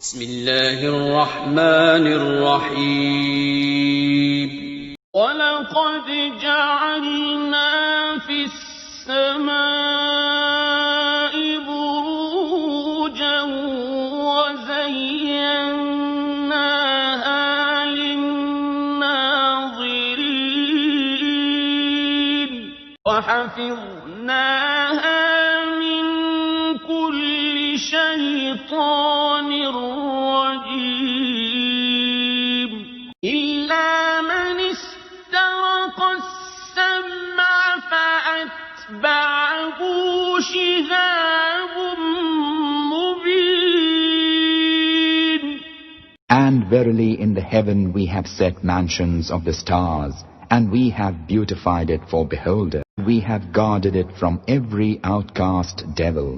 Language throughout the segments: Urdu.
بسم اللہ الرحمن الرحیم وَلَقَدْ جَعَلْنَا فِي السَّمَاءِ بُرُوجًا وَزَيَّنَّاهَا لِلنَّاظِرِينَ وَحَفِظْنَاهَا مِنْ كُلِّ شَيْطَانٍ رَجِيمٍ إِلَّا مَنِ اسْتَرَقَ السَّمْعَ فَأَتْبَعَهُ شِهَابٌ مُّبِينٌ. And verily in the heaven we have set mansions of the stars, and we have beautified it for beholders. We have guarded it from every outcast devil,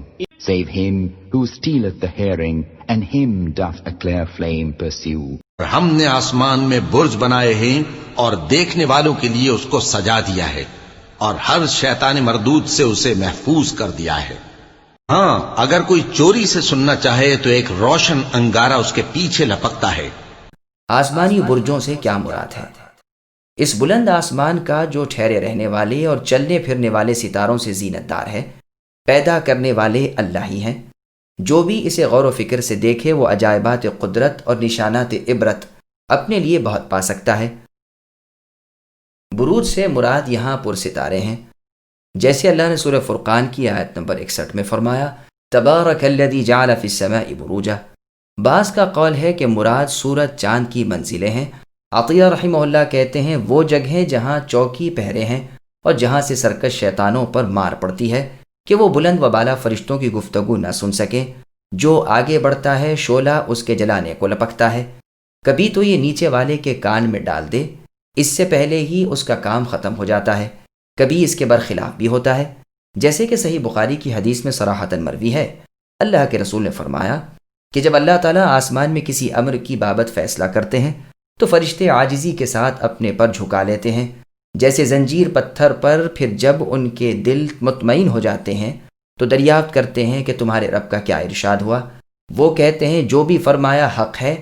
save him who stealeth the hearing, and him doth a clear flame pursue. ہم نے آسمان میں برج بنائے ہیں اور دیکھنے والوں کے لیے اس کو سجا دیا ہے، اور ہر شیطان مردود سے اسے محفوظ کر دیا ہے۔ ہاں، اگر کوئی چوری سے سننا چاہے تو ایک روشن انگارہ اس کے پیچھے لپکتا ہے۔ آسمانی برجوں سے کیا مراد ہے؟ اس بلند آسمان کا جو ٹھہرے رہنے والے اور چلنے پھرنے والے ستاروں سے زینت دار ہے، پیدا کرنے والے اللہ ہی ہیں۔ جو بھی اسے غور و فکر سے دیکھے وہ عجائبات قدرت اور نشانات عبرت اپنے لیے بہت پا سکتا ہے۔ بروج سے مراد یہاں پرستارے ہیں، جیسے اللہ نے سورہ فرقان کی آیت نمبر 61 میں فرمایا تبارک الذی جعل فی السماء بروجا۔ بعض کا قول ہے کہ مراد سورج چاند کی منزلیں ہیں۔ عطیہ رحمہ اللہ کہتے ہیں وہ جگہیں جہاں چوکی پہرے ہیں اور جہاں سے سرکش شیطانوں پر مار پڑتی ہے کہ وہ بلند و بالا فرشتوں کی گفتگو نہ سن سکے۔ جو آگے بڑھتا ہے شعلہ اس کے جلانے کو لپکتا ہے، کبھی تو یہ نیچے والے کے کان میں ڈال دے، اس سے پہلے ہی اس کا کام ختم ہو جاتا ہے، کبھی اس کے برخلاف بھی ہوتا ہے، جیسے کہ صحیح بخاری کی حدیث میں صراحتاً مروی ہے۔ اللہ کے رسول نے فرمایا کہ جب اللہ تعالیٰ آسمان میں کسی امر کی بابت فیصلہ کرتے ہیں تو فرشتے عاجزی کے ساتھ اپنے پر جھکا لیتے ہیں، جیسے زنجیر پتھر پر۔ پھر جب ان کے دل مطمئن ہو جاتے ہیں تو دریافت کرتے ہیں کہ تمہارے رب کا کیا ارشاد ہوا۔ وہ کہتے ہیں جو بھی فرمایا حق ہے،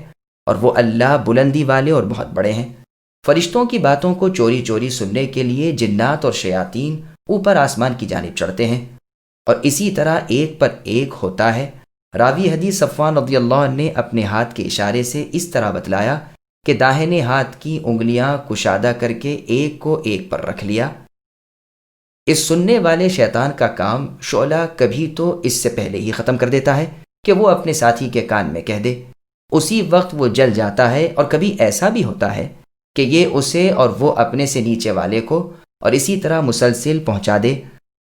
اور وہ اللہ بلندی والے اور بہت بڑے ہیں۔ فرشتوں کی باتوں کو چوری چوری سننے کے لیے جنات اور شیاطین اوپر آسمان کی جانب چڑھتے ہیں، اور اسی طرح ایک پر ایک ہوتا ہے۔ راوی حدیث صفوان رضی اللہ عنہ نے اپنے ہاتھ کے اشارے سے اس طرح بتلایا کہ داہنے ہاتھ کی انگلیاں کشادہ کر کے ایک کو ایک پر رکھ لیا۔ اس سننے والے شیطان کا کام شعلہ کبھی تو اس سے پہلے ہی ختم کر دیتا ہے کہ وہ اپنے ساتھی کے کان میں کہہ دے، اسی وقت وہ جل جاتا ہے، اور کبھی ایسا بھی ہوتا ہے کہ یہ اسے اور وہ اپنے سے نیچے والے کو اور اسی طرح مسلسل پہنچا دے،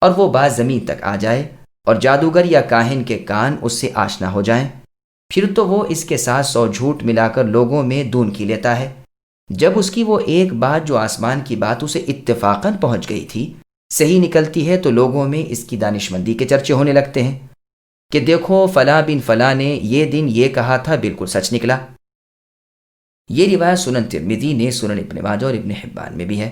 اور وہ بات زمین تک آ جائے اور جادوگر یا کاہن کے کان اس سے آشنا ہو جائیں۔ پھر تو وہ اس کے ساتھ 100 جھوٹ ملا کر لوگوں میں دون کی لیتا ہے۔ جب اس کی وہ ایک بات جو آسمان کی بات اسے اتفاقاً پہنچ گئی تھی صحیح نکلتی ہے تو لوگوں میں اس کی دانشمندی کے چرچے ہونے لگتے ہیں کہ دیکھو فلاں بن فلاں نے یہ دن یہ کہا تھا، بالکل سچ نکلا۔ یہ روایت سنن ترمذی نے، سنن ابن ماجہ اور ابن حبان میں بھی ہے۔